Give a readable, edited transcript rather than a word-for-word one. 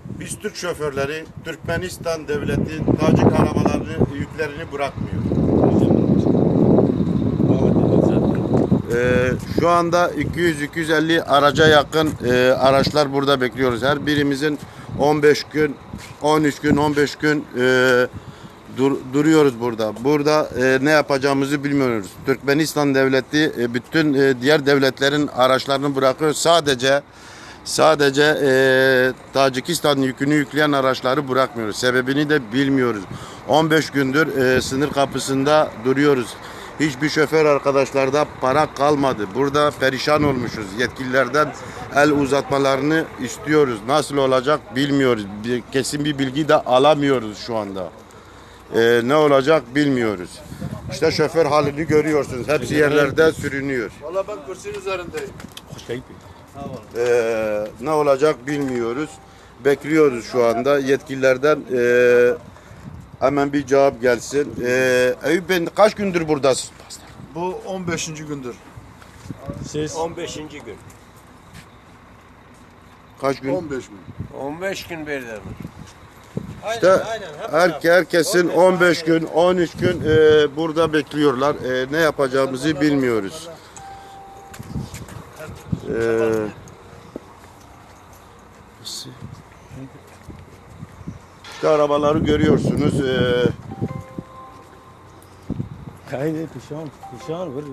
Biz Türk şoförleri Türkmenistan devleti Tacik arabalarını yüklerini bırakmıyor. Şu anda 200-250 araca yakın araçlar burada bekliyoruz. Her birimizin 15 gün, 13 gün, 15 gün duruyoruz burada. Burada ne yapacağımızı bilmiyoruz. Türkmenistan devleti bütün diğer devletlerin araçlarını bırakıyor. Sadece Tacikistan yükünü yükleyen araçları bırakmıyoruz. Sebebini de bilmiyoruz. 15 gündür sınır kapısında duruyoruz. Hiçbir şoför arkadaşlarda para kalmadı. Burada perişan olmuşuz. Yetkililerden el uzatmalarını istiyoruz. Nasıl olacak bilmiyoruz. Kesin bir bilgi de alamıyoruz şu anda. Ne olacak bilmiyoruz. İşte şoför halini görüyorsunuz. Hepsi yerlerde sürünüyor. Valla ben kürsünün üzerindeyim. Ne olacak bilmiyoruz. Bekliyoruz şu anda yetkililerden hemen bir cevap gelsin. Eyüp Bey kaç gündür buradasın? Bu 15. gündür. Siz 15. gün. Kaç gün? 15 gün. 15 gün verdiler. İşte herkesin 15 gün, 13 gün burada bekliyorlar. Ne yapacağımızı bilmiyoruz. İşte arabaları görüyorsunuz. haydi pişman vur.